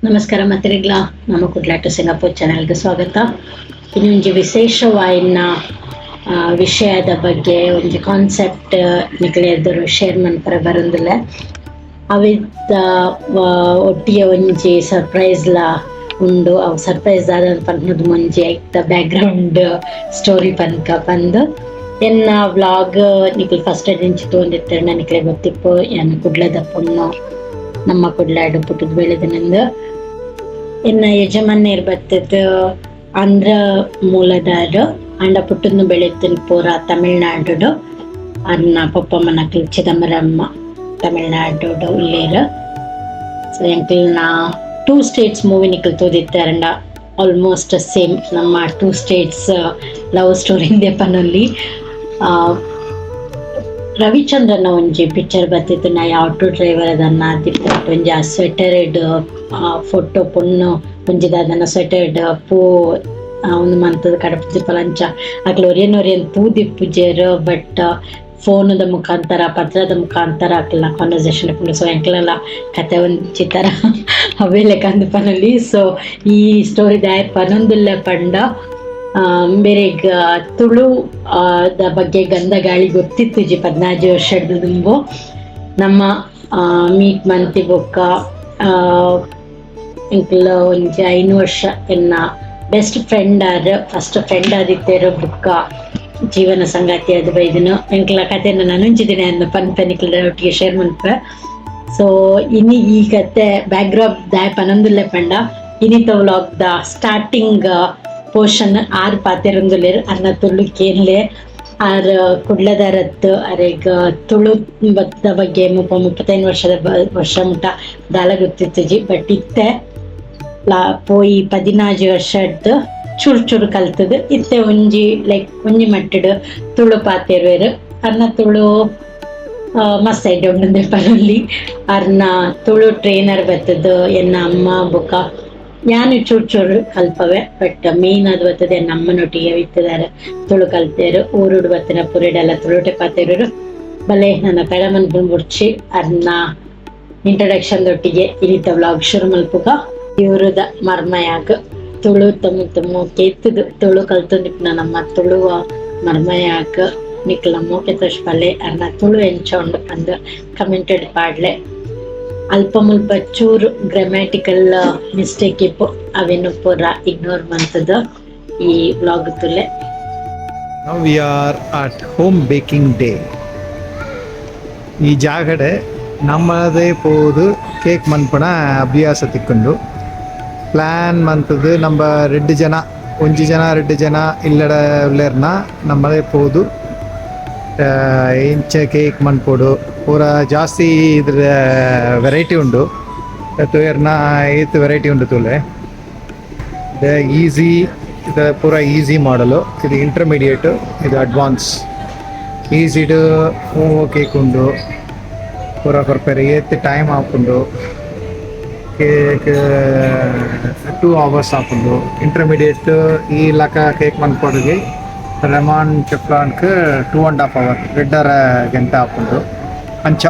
ನಮಸ್ಕಾರ ಮತ್ರಿಗ್ಲಾ ನಮ್ಮ ಕುಡ್ಲಾಟ ಸಿಂಗಾಪುರ್ ಚಾನೆಲ್ಗೆ ಸ್ವಾಗತ. ಇನ್ನೊಂದು ವಿಶೇಷವಾಯಿನ ವಿಷಯದ ಬಗ್ಗೆ ಒಂದು ಕಾನ್ಸೆಪ್ಟ್ ನಿಕ್ಲೆದ್ರು ಶೇರ್ ಮನ್ಪರ ಬರೋದಿಲ್ಲ. ಅವಿದ್ದ ಒಟ್ಟಿಗೆ ಒಂಜಿ ಸರ್ಪ್ರೈಸ್ಲ ಉಂಡು. ಅವು ಸರ್ಪ್ರೈಸ್ ಆದ ಪನ್ನದು ಮುಂಜಿ ಐತ ಬ್ಯಾಕ್ಗ್ರೌಂಡ್ ಸ್ಟೋರಿ ಪನ್ಕ ಬಂದು ಎನ್ನ ವ್ಲಾಗ್ ನಿಕ್ಲು ಫಸ್ಟ್ ನಿಂಚಿ ತೋಂದಿತ್ತೇನೆ ನಿಕ್ಲೆ ಗೊತ್ತಿಪ್ಪು ಏನು ಕುಡ್ಲದ ಪೊಣ್ಣು ನಮ್ಮ ಕುಡ್ಲಾಡು ಪುಟ್ಟದ ಬೆಳೆದನೆಂದು. ಎನ್ನ ಯಜಮಾನ್ಯರ್ ಬತ್ತದ ಆಂಧ್ರ ಮೂಲದವರು ಅಂಡ ಪುಟ್ಟನ್ನು ಬೆಳೆತನ್ ಪೂರ ತಮಿಳ್ನಾಡು ಅನ್ನ ಪಪ್ಪ ನಕಲ್ ಚಿದಂಬರಮ್ಮ ತಮಿಳ್ನಾಡು ಉಳ್ಳೇರು. ಸೊ ಎಂಕಲ್ನ 2 states ಮೂವಿ ನಿಕಲ್ ತೋದಿತ್ತಾರಂಡ ಆಲ್ಮೋಸ್ಟ್ ಸೇಮ್ ನಮ್ಮ 2 states ಲವ್ ಸ್ಟೋರಿ ಪನಲ್ಲಿ. ರವಿಚಂದ್ರನ ಒಂಜಿ ಪಿಕ್ಚರ್ ಬತ್ತಿತ್ತು ನಾ ಆಟೋ ಡ್ರೈವರ್ ಅದನ್ನ ತಿಪ್ಪಟ್ಟು ಒಂಜಿ ಆ ಸ್ವೆಟರ್ಡ್ ಫೋಟೋ ಪೊಣ್ಣು ಒಂಜಿದ ಅದನ್ನ ಸ್ವೆಟರ್ಡ್ ಪೂ ಒಂದು ಮಂತದ ಕಡಪ ದಿಪ್ಪಲಂಚ ಅಕ್ಲ ಒರಿಯನ್ ಪೂ ದಿಪ್ಪುಜೇರು. ಬಟ್ ಫೋನದ ಮುಖಾಂತರ ಪತ್ರದ ಮುಖಾಂತರ ಅಕ್ಲ ಕಾನ್ವರ್ಸೇಷನ್ ಇಪ್ಪುಂಡು. ಸೊ ಎಂಕ್ಲೆಲ್ಲ ಕತೆ ಒಂಚಿ ಥರ ಅವೇಲೆ ಕಂದು ಪನಲ್ಲಿ. ಸೊ ಈ ಸ್ಟೋರಿ ದಾಯ ಪನೊಂದುಲ್ಲ ಪಂಡ ಬೇರೆಗ ತುಳು ದ ಬಗ್ಗೆ ಗಂಧ ಗಾಳಿ ಗೊತ್ತಿತ್ತು ಜಿ 14 ವರ್ಷದ ದುಂಬು ನಮ್ಮ ಮೀಟ್ ಮಂತಿ ಬೊಕ್ಕ ಎಂಕ್ಲ ಒಂಜಿ 5 ವರ್ಷ ಎನ್ನ ಬೆಸ್ಟ್ ಫ್ರೆಂಡ್ ಫಸ್ಟ್ ಫ್ರೆಂಡ್ ಆದಿತ್ತೇರು ಬುಕ್ಕ ಜೀವನ ಸಂಗಾತಿ ಅದು ಬೈದನು ಎಂಕ್ಲ ಕತೆನ ನನಂಚಿದಿನ ಅನ್ನ ಪನ್ಪನಿಕ್ಲ ಒಟ್ಟಿಗೆ ಶೇರ್ ಮನ್ಪ. ಸೊ ಇನಿ ಈ ಕತೆ ಬ್ಯಾಕ್ಗ್ರೌಂಡ್ ದಾಯ ಪನೊಂದುಲ್ಲೆ ಪಂಡ ಇನಿತ ವ್ಲಾಗ್ ದ ಸ್ಟಾರ್ಟಿಂಗ್ ಪೋರ್ಷನ್ ಆರು ಪಾತೆರೊಂದುಲ್ಲೇರು ಅನ್ನ ತುಳು ಕೇನ್ಲೆ ಆರು ಕುಡ್ಲದಾರತ್ತು ಅರೆಗ ತುಳು ಬತ್ತ ಬಗ್ಗೆ 35 ವರ್ಷ ಮುಟ್ಟ ದಾಲ ಗೊತ್ತಿತ್ತು ಜಿ. ಬಟ್ ಇತ್ತೆ ಪೋಯಿ 14 ವರ್ಷದ್ದು ಚೂರು ಕಲ್ತದು ಇತ್ತೆ ಒಂಜಿ ಒಂಜಿ ಮಟ್ಟಡು ತುಳು ಪಾತೆರ್ವೇರು ಅನ್ನ ತುಳು ಮಸ್ತ್ ಐಡಿಯಾ ಉಂಡು ಪರಲ್ಲಿ. ಅರ್ನ ತುಳು ಟ್ರೈನರ್ ಬತ್ತದು ಎನ್ನ ಅಮ್ಮ ಬೊಕ ಯಾನು ಚೂರು ಕಲ್ಪವೆ. ಬಟ್ ಮೇನ್ ಅದು ಬರ್ತದೆ ಎನ್ನ ಅಮ್ಮನೊಟ್ಟಿಗೆ ವಿತ್ತದಾರೆ ತುಳು ಕಲ್ತೇರು. ಊರುಡು ಬತ್ತಿನ ಪುರಿಡೆಲ್ಲ ತುಳುಟೆ ಪಾತೆರು ಬಲೆ ನನ್ನ ಪೆಡಮನ್ ಮುಡ್ಚಿ ಅರ್ನ ಇಂಟ್ರಡಕ್ಷನ್ ದೊಟ್ಟಿಗೆ ಇರಿತ ವ್ಲಾಗ್ ಶುರು ಮಲ್ಪುಗ ಇವ್ರದ ಮರ್ಮಯಾಗ ತುಳು ತಮ್ಮ ಕೇತದು ತುಳು ಕಲ್ತೊಂದಿಪ್ಪ ನಮ್ಮ ತುಳುವ ಮರ್ಮಯಾಗ ನಿಕ್ಲ ಮೋಕೆ ತೋಷ್ಪಲ್ಲೆ ಅರ್ನ ತುಳು ಎಂಚ ಉಂಡು ಅಂದು ಕಮೆಂಟೆಡ್ ಪಾಡ್ಲೆ. ಅಲ್ಪ ಮುಲ್ಪ ಚೂರು ಗ್ರಾಮ್ಯಾಟಿಕಲ್ ಮಿಸ್ಟೇಕ್ ಇಪ್ಪು ಅವೇನು ಪೂರ ಇಗ್ನೋರ್ ಮಂತದ ಈ vlog ತುಲೆ. Now we are at home baking day. ಈ ಜಾಗಡೆ ನಮ್ಮದೇ ಪೋದು ಕೇಕ್ ಮನ್ಪುನ ಅಭ್ಯಾಸ ತಿಕ್ಕೊಂಡು ಪ್ಲ್ಯಾನ್ ಮಂತದ್ದು ನಮ್ಮ 2 ಜನ 2 ಜನ ಇಲ್ಲಡ ಉಳ್ಳೇರ್ನ ನಮ್ಮದೇ ಪೋದು ಇಂಚ ಕೇಕ್ ಮನ್ಪೋಡು ಪೂರ ಜಾಸ್ತಿ ಇದ್ರ ವೆರೈಟಿ ಉಂಡು ತೂಯರ್ನ ಏತ್ ವೆರೈಟಿ ಉಂಡು ತೂಲೆ. ಇದು ಈಸಿ, ಇದು ಪೂರ ಈಸಿ ಮಾಡಲು. ಇದು ಇಂಟರ್ಮೀಡಿಯೇಟು, ಇದು ಅಡ್ವಾನ್ಸ್. ಈಸಿಡು ಕೇಕ್ ಉಂಡು ಪೂರ ಕೊರ್ಪೆರೆ ಏತ್ ಟೈಮ್ ಹಾಕೊಂಡು ಕೇಕ್ 2 hours ಹಾಕೊಂಡು. ಇಂಟರ್ಮೀಡಿಯೇಟ್ ಈ ಲಕ ಕೇಕ್ ಮನ್ಪೊಡಿಗೆ ಲೆಮನ್ ಚೊಕ್ಲಾನ್ಕ್ 2.5 hours 2.5 ಗಂಟೆ ಹಾಕೊಂಡು ಅಂಚ.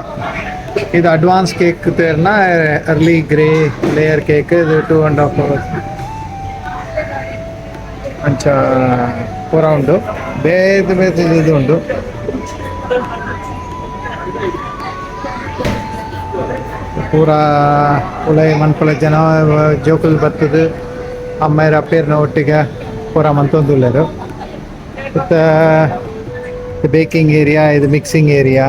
ಇದು ಅಡ್ವಾನ್ಸ್ ಕೇಕ್ ತೇರ್ನ ಅರ್ಲಿ ಗ್ರೇ ಲೇಯರ್ ಕೇಕ್ ಇದು 2.5 hours ಅಂಚ ಪೂರ ಉಂಡು. ಬೇರೆ ಇದು ಉಂಡು. ಪೂರ ಉಳೈ ಮನ್ಪುಳ ಜನ ಜೋಕುಲ್ ಬರ್ತದೆ ಅಮ್ಮಾಯಿರ ಅಪ್ಪೇರ್ನ ಒಟ್ಟಿಗೆ ಪೂರ ಮಂತೊಂದುಲ್ಲೇರು. ಮತ್ತು ಬೇಕಿಂಗ್ ಏರಿಯಾ, ಇದು ಮಿಕ್ಸಿಂಗ್ ಏರಿಯಾ,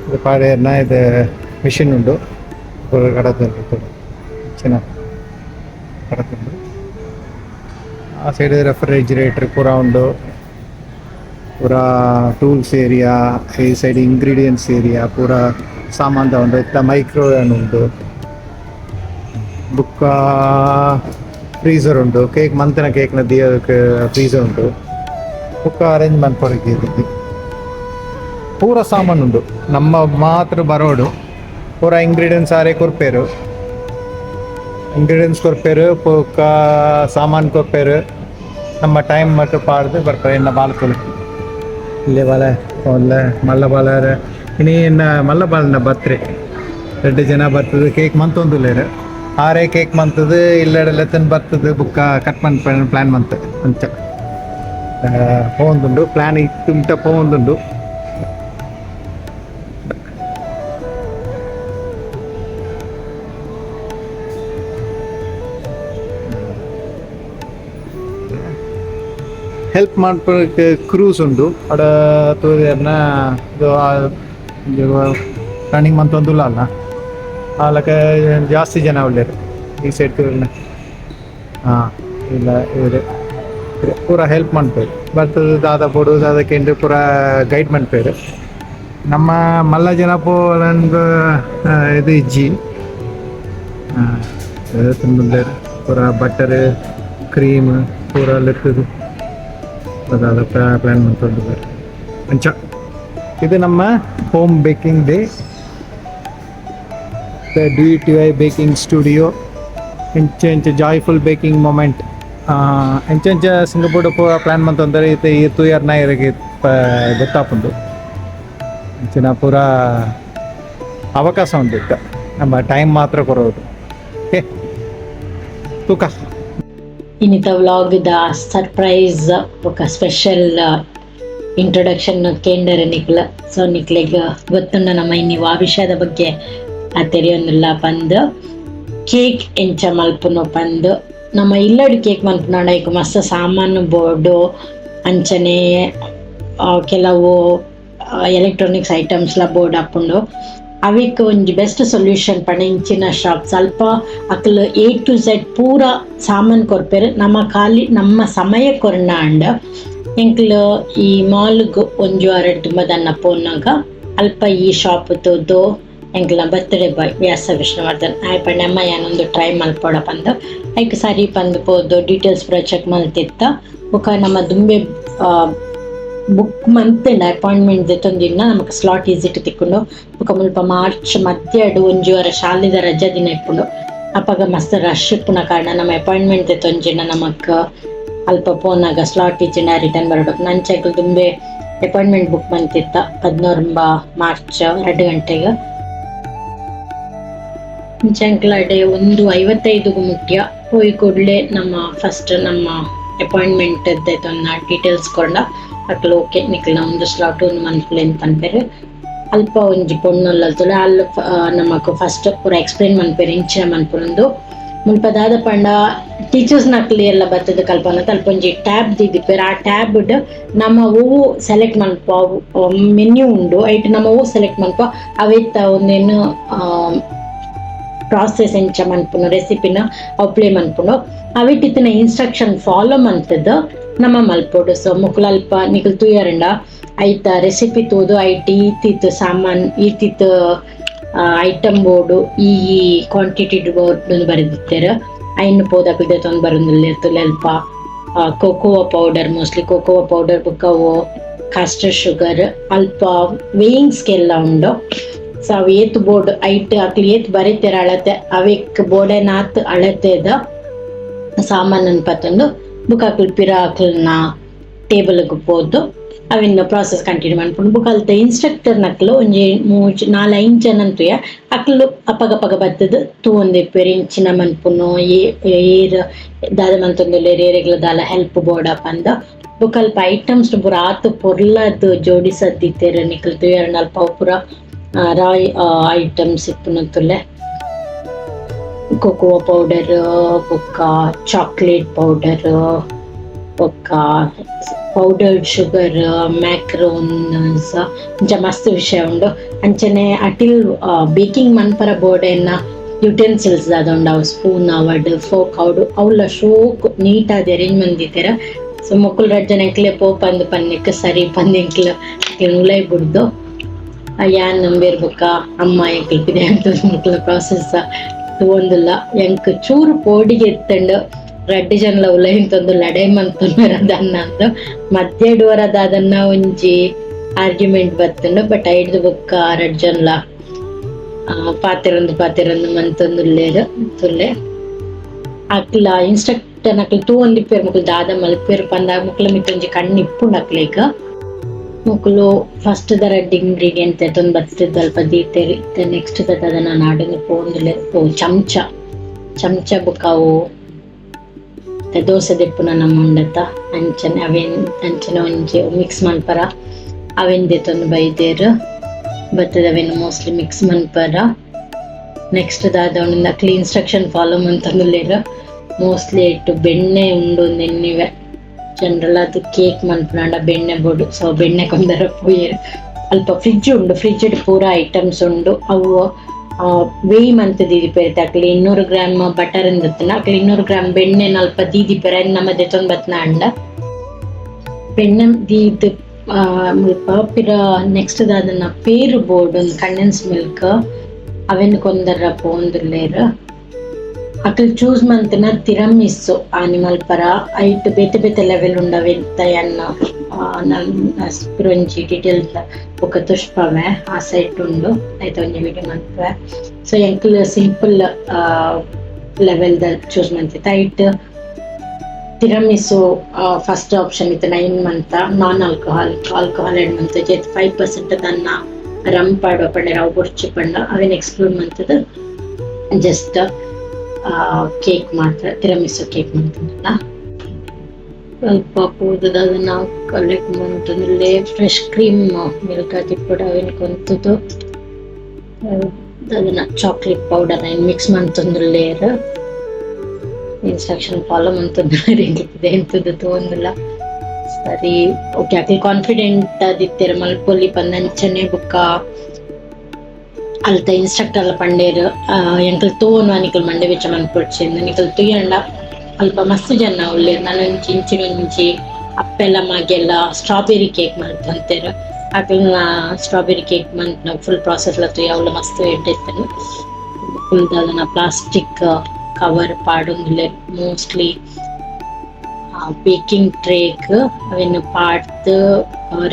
ಇದು ಪಾಡೇರ್ನ ಇದು ಮಿಷಿನ್ ಉಂಡು ಪೂರ ಕಡತುಂಡು ಚೆನ್ನಾಗಿ ಕಡತುಂಡು. ಆ ಸೈಡ್ ರೆಫ್ರಿಜಿರೇಟರ್ ಪೂರ ಉಂಡು. ಪೂರ ಟೂಲ್ಸ್ ಏರಿಯಾ, ಈ ಸೈಡ್ ಇಂಗ್ರೀಡಿಯೆಂಟ್ಸ್ ಏರಿಯಾ ಪೂರ ಸಾಮಾನ್ದ ಉಂಡು. ಇತ್ತ ಮೈಕ್ರೋವೇವ್ ಉಂಡು. ಬುಕ್ಕ ಫ್ರೀಸರ್ ಉಂಡು. ಕೇಕ್ ಮಂತಿನ ಕೇಕ್ನ ದಿಯೋಕ್ಕೆ ಫ್ರೀಸರ್ ಉಂಡು. ಬುಕ್ಕ ಅರೇಂಜ್ ಮನ್ಪೊಡಕ್ಕೆ ಪೂರ ಸಾಮಾನು ಉಂಡು. ನಮ್ಮ ಮಾತ್ರ ಬರೋಡು ಪೂರ ಇಂಗ್ರೀಡಿಯೆಂಟ್ಸ್ ಆರೇ ಕೊರ್ಪೇರು. ಇಂಗ್ರೀಡಿಯೆಂಟ್ಸ್ ಕೊರ್ಪೇರು ಬುಕ್ಕ ಸಾಮಾನು ಕೊರ್ಪೇರು. ನಮ್ಮ ಟೈಮ್ ಮತ್ತು ಪಾಡ್ದು ಬರ್ತಾರೆ ಎನ್ನ ಬಾಲ್ಕೊಲಿ ಇಲ್ಲೇ ಬಾಲೆ ಒಳ್ಳೆ ಮಲ್ಲ ಬಾಲಾರ ಇನ್ನೇನು ಮಲ್ಲ ಬಾಲನ ಬತ್ರೆ 2 ಜನ ಬರ್ತದೆ. ಕೇಕ್ ಮಂತೊಂದುಲ್ಲೇರು ಆರೇ ಕೇಕ್ ಮಂತದ್ದು ಇಲ್ಲಡೆಲ್ಲ ತಿನ್ ಬರ್ತದೆ ಬುಕ್ಕ ಕಟ್ ಮಾಡಿ ಪ್ಲ್ಯಾನ್ ಮಂತ್ ಅಂಚ ಪೋಂದುಂಡು ಪ್ಲ್ಯಾನ್ ಇತ್ತುಂಟ ಪೋಂದುಂಡು. ಹೆಲ್ಪ್ ಮಾಡ್ಲಿಕ್ಕೆ ಕ್ರೂಸ್ ಉಂಡು ಅಡ ತೋರಿಯರ್ನ ರನ್ನಿಂಗ್ ಮಂತೊಂದುಲ್ಲ ಅಲ್ಲ ಆಲಕ್ಕೆ ಜಾಸ್ತಿ ಜನ ಒಳ್ಳೆಯರು ಈ ಸೈಡ್ ಹಾಂ ಇಲ್ಲ ಇವರು ಪೂರ ಹೆಲ್ಪ್ ಮಾಡ್ಪೇರು ಬರ್ತದೆ ದಾದ ಪೋಡು ದಾದ ಕೆಂಡು ಪೂರ ಗೈಡ್ ಮಾಡ್ಪೇರು. ನಮ್ಮ ಮಲ್ಲ ಜನ ಪೋಲಂದು ಇದು ಇಜ್ಜಿ ತುಂಬಲೇರು ಪೂರ ಬಟರ್ ಕ್ರೀಮ್ ಪೂರ ಲೆಕ್ಕದು ಅದಾದ ಪ್ಲ್ಯಾನ್ ಮಾಡ್ಕೊಂಡಿದ್ದಾರೆ ಅಂಚ. ಇದು ನಮ್ಮ home baking day DIY baking studio ಇಂಚ ಜಾಯ್ಫುಲ್ ಬೇಕಿಂಗ್ ಮೊಮೆಂಟ್ ಎಂಚ ಸಿಂಗಪೂರ್ ಪೂರ ಪ್ಲ್ಯಾನ್ ಮಂತಂದರೆ ಈ 2 ಇಯರ್ ಇರಗೆ ಗೊತ್ತಾಪುಂಡು ಇಂಚಿನ ಪೂರ ಅವಕಾಶ ಉಂಟು ಇತ್ತ ನಮ್ಮ ಟೈಮ್ ಮಾತ್ರ ಕೊರೋದು ತೂಕ. ಇನ್ನಿತ ವ್ಲಾಗ್ದ ಸರ್ಪ್ರೈಸ್ ఒక ಸ್ಪೆಷಲ್ ಇಂಟ್ರೊಡಕ್ಷನ್ ಕೇಂದ್ರ ನಿಕ್ಲ ಸೊ ನಿಕ್ಲೆಗ್ ಗೊತ್ತುಂಡ ನಮ್ಮ ಇನ್ನಿವು ಆ ವಿಷಯದ ಬಗ್ಗೆ ತೆರೆಯೊಂದಿಲ್ಲ ಪಂದ್ ಕೇಕ್ ಎಂಚ ಮಲ್ಪುನು ಪಂದ್ ನಮ್ಮ ಇಲ್ಲಡು ಕೇಕ್ ಮಲ್ಪುನಾಡ ಈಗ ಮಸ್ತ್ ಸಾಮಾನು ಬೋರ್ಡು ಅಂಚನೆ ಕೆಲವು ಎಲೆಕ್ಟ್ರಾನಿಕ್ಸ್ ಐಟಮ್ಸ್ಲ ಬೋರ್ಡ್ ಹಾಕೊಂಡು ಅವಿಕ್ ಒಂಜಿ ಬೆಸ್ಟ್ ಸೊಲ್ಯೂಷನ್ ಪಂಡ ಇಂಚಿನ ಶಾಪ್ ಸ್ವಲ್ಪ ಅಕ್ಲು A to Z ಪೂರ ಸಾಮಾನು ಕೊರ್ಪೆರ್ ನಮ್ಮ ಖಾಲಿ ನಮ್ಮ ಸಮಯ ಕೊರ್ನಾಂಡ್ ಎಂಕ್ಲು ಈ ಮಾಲ್ಗ್ ಒಂಜು ಅರಡ್ ತುಂಬ ದನ್ನ ಪೋನಾಗ ಅಲ್ಪ ಈ ಶಾಪ್ ತೋದು ಎಂಕ್ಲ ಬರ್ತ್ಡೇ ಬಾಯ್ ವ್ಯಾಸ ವಿಷ್ಣುವರ್ಧನ್ ಆಯ್ ಪಂಡಮ್ಮ ಏನೊಂದು ಟ್ರೈ ಮಲ್ಪೋಡ ಪಂದು ಐಕ್ ಸರಿ ಪಂದು ಪೋದು ಡೀಟೇಲ್ಸ್ ಪೂರ ಚೆಕ್ ಮಲ್ತಿತ್ತ ಬೊಕ ನಮ್ಮ ದುಂಬೆ ಬುಕ್ ಮಂತಂಡ ಅಪಾಯಿಂಟ್ಮೆಂಟ್ ದೆತ್ತೊಂದಿನ ನಮಕ್ ಸ್ಲಾಟ್ ಈಸಿಟ್ ತಿಕ್ಕೊಂಡು ಬೊಕ ಮುಲ್ಪ ಮಾರ್ಚ್ ಮಧ್ಯಡ್ ಒಂಜಿ ವಾರ ಶಾಲೆದ ರಜಾ ದಿನ ಇಪ್ಪುಂಡು ಅಪಗ ಮಸ್ತ್ ರಶ್ ಇಪ್ಪುನ ಕಾರಣ ನಮ್ಮ ಅಪಾಯಿಂಟ್ಮೆಂಟ್ ದೆತ್ತೊಂಜಿನ ನಮಕ್ ಅಲ್ಪ ಪೋನಾಗ ಸ್ಲಾಟ್ ಇಜ್ಜಿನ ರಿಟರ್ನ್ ಬರೋಡು ನಂಚೆಗ್ ದುಂಬೆ ಅಪಾಯಿಂಟ್ಮೆಂಟ್ ಬುಕ್ ಮಂತಿತ್ತ 14 ಮಾರ್ಚ್ 2 ಗಂಟೆಗೆ ಇಂಚಂಕ್ಲಡೆ 1:55 ಮುಟ್ಯ ಹೋಯ್ ಕೂಡಲೇ ನಮ್ಮ ಫಸ್ಟ್ ನಮ್ಮ ಅಪಾಯಿಂಟ್ಮೆಂಟ್ ದೆತ್ತೊಂದ ಡೀಟೇಲ್ಸ್ ಕೊಂಡ ಅಕ್ಲು ಓಕೆ ನಿಕ್ಲ ಒಂದು ಸ್ಲಾಟ್ ಒಂದು ಮನ್ಪುಲೆನ್ ಪನ್ಪೆರ್ ಅಲ್ಪ ಒಂಜಿ ಪೊಣ್ಣೊಲ್ಲತುಲೆ ಅಲ್ಲಿ ನಮಕ್ ಫಸ್ಟ್ ಪೂರ ಎಕ್ಸ್ಪ್ಲೇನ್ ಮನ್ಪೆರ್ ಇಂಚಿನ ಮನ್ಪುರಂದು ಮುಲ್ಪದಾದ ಪಂಡ ಟೀಚರ್ಸ್ ನಕ್ಲಿ ಎಲ್ಲ ಬರ್ತದ ಕಲ್ಪನ ಅಲ್ಪ ಒಂಜಿ ಟ್ಯಾಬ್ ದಿದಿಪ್ಪೆರ್ ಆ ಟ್ಯಾಬ್ ನಮ್ಮ ಹೂವು ಸೆಲೆಕ್ಟ್ ಮನ್ಪ ಮೆನ್ಯೂ ಉಂಡು ಐಟ್ ನಮ್ಮ ಹೂವು ಸೆಲೆಕ್ಟ್ ಮನ್ಪ ಅವೆತ್ತ ಒಂದೇನು ಪ್ರಾಸೆಸ್ ಎಂಚ ಮನ್ಪುನು ರೆಸಿಪಿನ ಅಪ್ಲೈ ಮನ್ಪುಂಡು ಅವಿಟ್ಟಿತ್ತಿನ ಇನ್ಸ್ಟ್ರಕ್ಷನ್ ಫಾಲೋ ಮಂತದ್ದು ನಮ್ಮ ಮಲ್ಪೋಡು. ಸೊ ಮುಕ್ಲ ಅಲ್ಪ ನಿಕಲ್ ತೂಯರಂಡ ಐತ ರೆಸಿಪಿ ತೂದು ಐಟಿ ಈತಿತ್ತು ಸಾಮಾನ್ ಈತಿತ್ತು ಐಟಮ್ ಬೋರ್ಡು ಈ ಕ್ವಾಂಟಿಟಿ ಬೋರ್ಡ್ ಬರೆದಿತ್ತೇರ ಐನು ಪೋದಕ್ಕಿದೆ ತೊಂದು ಬರೋದಿಲ್ಲ ಅಲ್ಪ cocoa powder mostly cocoa powder ಬುಕ್ಕವು ಕಾಸ್ಟರ್ ಶುಗರ್ ಅಲ್ಪ ವೇಯಿಂಗ್ ಸ್ಕೇಲ್ ಉಂಡು. ಸೊ ಅವು ಏತ್ ಬೋರ್ಡ್ ಐಟ್ ಅಕ್ಲಿ ಏತ್ ಬರೀತೀರ ಅಳತೆ ಅವೇಕ್ ಬೋರ್ಡೇನಾತ್ ಅಳತೆದ ಸಾಮಾನನ್ ಪತ್ತೊಂದು ಬುಕ್ ಹಾಕಲ್ ಪಿರ ಹಾಕಲ್ನ ಟೇಬಲ್ಗೆ ಪೋದು ಅವಿಂದ ಪ್ರಾಸೆಸ್ ಕಂಟಿನ್ಯೂ ಮಾಡ್ಕೊಂಡು ಬುಕ್ ಅಲ್ತ ಇನ್ಸ್ಟ್ರಕ್ಟರ್ ನಕ್ಲು ಒಂಜಿ 4-5 ಜನಂತುಯ ಅಕ್ಲು ಅಪಗಪಗ ಬತ್ತದ ತೂಂದೆಪ್ಪೆರ್ ಇಂಚಿನ ಮನ್ಪುನು ಏರ್ ದಾದ ಮಂತೊಂದುಲ್ಲೆರ್ ಏರೆಗ್ಲ ದಾಲ ಹೆಲ್ಪ್ ಬೋರ್ಡ್ ಪಂದ ಬುಕ್ ಅಲ್ಪ ಐಟಮ್ಸ್ ಪೂರ ಆತು ಪೊರ್ಲದ್ ಜೋಡಿಸದ್ದಿತ್ತೇರ್ ನಿಕ್ಲು ತೂಯರ್ನ ಅಲ್ಪ ಪೂರ ರಾಯ್ ಐಟಮ್ಸ್ ಇಪ್ಪುನಂತುಲ್ಲೆ ಕೋಕೋವಾ ಪೌಡರ್ ಬೊಕ್ಕ ಚಾಕ್ಲೇಟ್ ಪೌಡರ್ ಬೊಕ್ಕ ಪೌಡರ್ಡ್ ಶುಗರ್ ಮ್ಯಾಕ್ರೋನ್ಸ್ ಇಂಚ ಮಸ್ತ್ ವಿಷಯ ಉಂಡು. ಅಂಚನೆ ಅಟಿಲ್ ಬೇಕಿಂಗ್ ಮನ್ಪರ ಬೋರ್ಡೆನ್ನ ಯುಟೆನ್ಸಿಲ್ಸ್ ದಾದ ಉಂಡು ಸ್ಪೂನ್ ಅವಡ್ ಫೋಕ್ ಅವಡು ಅವಳ ಶೋಕ್ ನೀಟಾದ ಅರೇಂಜ್ಮೆಂಟ್ ದಿತ್ತೆರ. ಸೊ ಮುಕ್ಕುಲ್ ರಡ್ಜನ ಎಂಕ್ಲೆ ಪೋ ಪಂದು ಪನ್ನಿಕ್ ಸರಿ ಪಂದು ಎಂಕ್ಲು ನುಲೈ ಬಿಡ್ದು ಯಾನ್ ನಂಬೇರ್ ಬೊಕ್ಕ ಅಮ್ಮ ಎಂಕ್ಲು ಪಿದೆ ಅಂತ ಮುಕ್ಲ ಪ್ರಾಸೆಸ್ ತಗೊಂದಿಲ್ಲ ಎಂಕ್ ಚೂರು ಪೋಡಿಗೆ ಎತ್ತಂಡು ರಡ್ಡು ಜನಲ ಉಲೈಂತೊಂದು ಲಡೈ ಮಂತೊಂದುರ ಅದನ್ನ ಅಂತ ಮಧ್ಯಡುವರದ ಅದನ್ನ ಒಂಜಿ ಆರ್ಗ್ಯುಮೆಂಟ್ ಬತ್ತಂಡು ಬಟ್ ಐಡ್ದು ಬೊಕ್ಕ ರಡ್ಡು ಜನಲ ಪಾತಿರೊಂದು ಮಂತೊಂದುಲ್ಲೇರು ತುಲ್ಲೆ ಅಕ್ಲ ಇನ್ಸ್ಟ್ರಕ್ಟರ್ ನಕ್ಲು ತೂವೊಂದಿಪ್ಪೇರು ಮುಕ್ಲು ದಾದ ಮಲ್ಪೇರು ಪಂದಾಗ ಮುಕ್ಲ ಮಿತ್ತೊಂಜಿ ಕಣ್ಣು ಇಪ್ಪುಂಡು ಅಕ್ಲೇಗ ಮುಕ್ಲು ಫಸ್ಟ್ ದ ರೆಡ್ ಇಂಗ್ರೀಡಿಯಂಟ್ ಎತ್ತೊಂದು ಬರ್ತದ ಅಲ್ಪ ದೀತೆರಿ ನೆಕ್ಸ್ಟ್ ಅದನ್ನ ನಾಡಿನ ಪೋಂದುಲೆ ಚಮಚ ಚಮಚ ಬುಕಾವು ದೋಸೆ ದೆಪ್ಪುನ ನಮ್ಮ ಉಂಡತ್ತ ಅಂಚನೆ ಅವೇನ್ ಅಂಚನೆ ಒಂಜಿ ಮಿಕ್ಸ್ ಮನ್ಪರ ಅವೇನ್ ದೆತ್ತೊಂದು ಬೈದೇರು ಬತ್ತದ ಅವೇನು ಮೋಸ್ಟ್ಲಿ ಮಿಕ್ಸ್ ಮನ್ಪರ ನೆಕ್ಸ್ಟ್ ದಾದ ಕ್ಲೀನ್ ಇನ್ಸ್ಟ್ರಕ್ಷನ್ ಫಾಲೋ ಮಂತಂದುಲ್ಲೇರು ಮೋಸ್ಟ್ಲಿ ಇಟ್ಟು ಬೆಣ್ಣೆ ಉಂಡು ನೆನ್ನಿವೆ ಜನರಲ್ ಅದು ಕೇಕ್ ಮನ್ಪುನಾಂಡ ಬೆಣ್ಣೆ ಬೋಡು ಸೊ ಬೆಣ್ಣೆ ಕೊಂದರ ಪೋಯೇರು ಅಲ್ಪ ಫ್ರಿಡ್ಜ್ ಉಂಡು ಫ್ರಿಡ್ಜ್ ಪೂರ ಐಟಮ್ಸ್ ಉಂಡು ಅವು ವೇಯಿ ಮಂತ್ ದೀದಿಪೇರೆ ಅಕ್ಲಿ 200 ಗ್ರಾಮ್ ಬಟರ್ ಇಂದತ್ತನ ಅಕ್ಲಿ 200 ಗ್ರಾಮ್ ಬೆಣ್ಣೆ ಅಲ್ಪ ದೀದಿಪೇರೆ ನಮ್ಮ ದೆತ್ತೊಂದು ಬತ್ನ ಅಂಡ ಬೆಣ್ಣೆ ದೀದ್ ಮುಲ್ಪ ಪಿರ ನೆಕ್ಸ್ಟ್ ದಾದನ ಪೇರು ಬೋರ್ಡ್ ಒಂದು ಕಂಡೆನ್ಸ್ ಮಿಲ್ಕ್ ಅವೆನ್ ಕೊಂದರ ಪೋಂದುಲ್ಲೇರು ಅಕಲ್ ಚೂಸ್ ಮಂತನ ತಿರಮಿಸ್ಸು ಆನಿಮಲ್ ಪರ ಐಟ್ ಬೇತೆ ಬೇತೆ ಲೆವೆಲ್ ಉಂಡವೆಂತ ಎನ್ನ ಒಂಜಿ ಡೀಟೇಲ್ ಬೊಕ ತುಷ್ಪವೆ ಆ ಸೈಟ್ ಉಂಡು ಐತ ಒಂಜಿ ವಿಡಿಯೋ ಮನ್ಪೆ ಸೊ ಎಂಕಲ್ ಸಿಂಪಲ್ ಲೆವೆಲ್ ದ ಚೂಸ್ ಮಂತಿತ್ತ ಐಟ್ ತಿರಮಿಸು ಫಸ್ಟ್ ಆಪ್ಷನ್ ಇತ್ತು 9 ಮಂತ್ ನಾನ್ ಆಲ್ಕೋಹಾಲ್ 2 ಮಂತ್ ಜೆತ್ 5% ತನ್ನ ರಮ್ ಪಾಡುವ ಪಂಡ ರಾವ್ ಬುರ್ಚಿ ಪಂಡ ಅವೇನ್ ಎಕ್ಸ್ಕ್ಲೂಡ್ ಮಂತದ ಜಸ್ಟ್ ಕೇಕ್ ಮಾತ್ರ ತಿರಮಿಸು ಕೇಕ್ ಮಾಡ್ತದಲ್ಲ ಸ್ವಲ್ಪ ಪೂದದ ಅದನ್ನ ಕಲೆಕ್ಟ್ ಮಾಡ್ತಂದ್ರೆ ಫ್ರೆಶ್ ಕ್ರೀಮ್ ಮಿಲ್ಕ್ ತಿಪ್ಪಡ ಅವೇನ್ ಕೊಂತದ್ದು ಅದನ್ನ ಚಾಕ್ಲೇಟ್ ಪೌಡರ್ ಮಿಕ್ಸ್ ಮಾಡ್ತಂದ್ರಲ್ಲೇರು ಇನ್ಸ್ಟ್ರಕ್ಷನ್ ಫಾಲೋ ಮಾಡ್ತಂದ್ರೆ ಎಂತದ್ದು ತೊಂದಿಲ್ಲ ಸರಿ ಓಕೆ ಅಕಲ್ ಕಾನ್ಫಿಡೆಂಟ್ ಆದಿತ್ತರ ಮಲ್ಪೊಲಿ ಪಂದಂಚನೆ ಬುಕ್ಕ ಅಲ್ತ ಇನ್ಸ್ಟ್ರಕ್ಟರ್ ಅಲ್ಲ ಪಂಡೇರು ಎಂಕಲ್ ತೋನು ಅನಿಕಲ್ ಮಂಡೆ ಬೆಚ್ಚ ಮನ್ಪೊಡ್ಚೆಂದು ನಿಕಲ್ ತುಯ್ಯಂಡ ಅಲ್ಪ ಮಸ್ತ್ ಜನ ಉಳ್ಳೇರು ನಾನು ಇಂಚಿನೊಂಜಿ ಅಪ್ಪೆಲ್ಲ ಮಾಗೆಲ್ಲ ಸ್ಟ್ರಾಬೆರಿ ಕೇಕ್ ಮಾಡ್ತಂತೇರು ಅಕಲ್ ನಾ strawberry cake month full process ಎಲ್ಲ ತುಯ್ಯ ಅವಳು ಮಸ್ತ್ ಎಡ್ಡೆತ್ತನು ಫುಲ್ ಅದನ್ನ ಪ್ಲಾಸ್ಟಿಕ್ ಕವರ್ ಪಾಡೊಂದುಲ್ಲೆ ಮೋಸ್ಟ್ಲಿ ಬೇಕಿಂಗ್ ಟ್ರೇಕ್ ಅವೆನ್ ಪಾಡ್ದು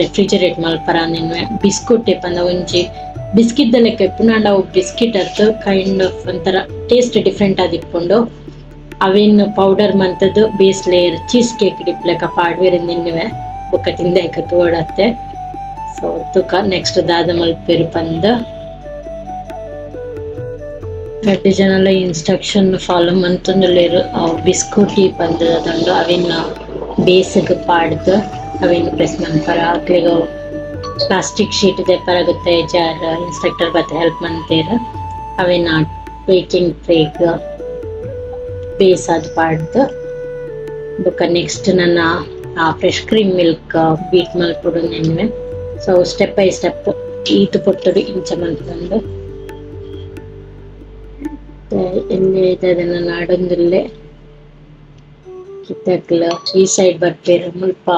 ರೆಫ್ರಿಜರೇಟ್ ಮಲ್ಪರ ಅಂದಿನ್ವೆ ಬಿಸ್ಕುಟ್ ಪಂದ ಒಂಜಿ ಬಿಸ್ಕಿಟ್ ದ ಲೆಕ್ಕ ಇಪ್ಪುನಾಂಡ ಅವು ಬಿಸ್ಕಿಟ್ ಅತ್ತು ಕೈಂಡ್ ಆಫ್ ಒಂಥರ ಟೇಸ್ಟ್ ಡಿಫ್ರೆಂಟ್ ಆದಿಪ್ಪುಂಡು ಅವೇನು ಪೌಡರ್ ಮಂತದ್ದು base layer cheese cake dip ಲೆಕ್ಕ ಪಾಡ್ವೇರಿಂದಿನ್ವೆ ಬೊಕ್ಕ ತಿಂದೇಕ ತೋಡತ್ತೆ ಸೊ ತುಕ ನೆಕ್ಸ್ಟ್ ದಾದ ಮಲ್ಪೇರು ಪಂದ ಗಡ್ಡೆ ಜನಲ ಇನ್ಸ್ಟ್ರಕ್ಷನ್ ಫಾಲೋ ಮಂತೊಂದುಲ್ಲೇರು ಬಿಸ್ಕುಟಿ ಪಂದದಂಡು ಅವೇನು ಬೇಸ್ಗ್ ಪಾಡ್ದು ಅವೇನು ಪ್ರೆಸ್ ಮನ್ಪರ ಅಕ್ಲಿಗ ಪ್ಲಾಸ್ಟಿಕ್ ಶೀಟ್ ದೆಪ್ಪರಾಗುತ್ತೆ ಜಾರ್ ಇನ್ಸ್ಟ್ರಕ್ಟರ್ ಬತ್ತ ಹೆಲ್ಪ್ ಮಂತೇರು ಅವೇನ ಬೇಕಿಂಗ್ ಟ್ರೇಗ್ ಬೇಸ್ ಅದು ಪಾಡ್ದು ಬೊಕ್ಕ ನೆಕ್ಸ್ಟ್ ನನ್ನ ಫ್ರೆಶ್ ಕ್ರೀಮ್ ಮಿಲ್ಕ್ ಬೀಟ್ ಮಲ್ಪುಡು ನೆನ್ವೆ ಸೊ ಸ್ಟೆಪ್ ಬೈ ಸ್ಟೆಪ್ ಈತು ಪೊಟ್ಟುಡು ಇಂಚ ಮಲ್ಪಂದು ಎಲ್ಲಿ ಅದನ್ನ ನಾಡೊಂದುಲ್ಲೆ ಕಿತ್ತಕ್ಲ ಈ ಸೈಡ್ ಬರ್ಪೇರು ಮುಲ್ಪ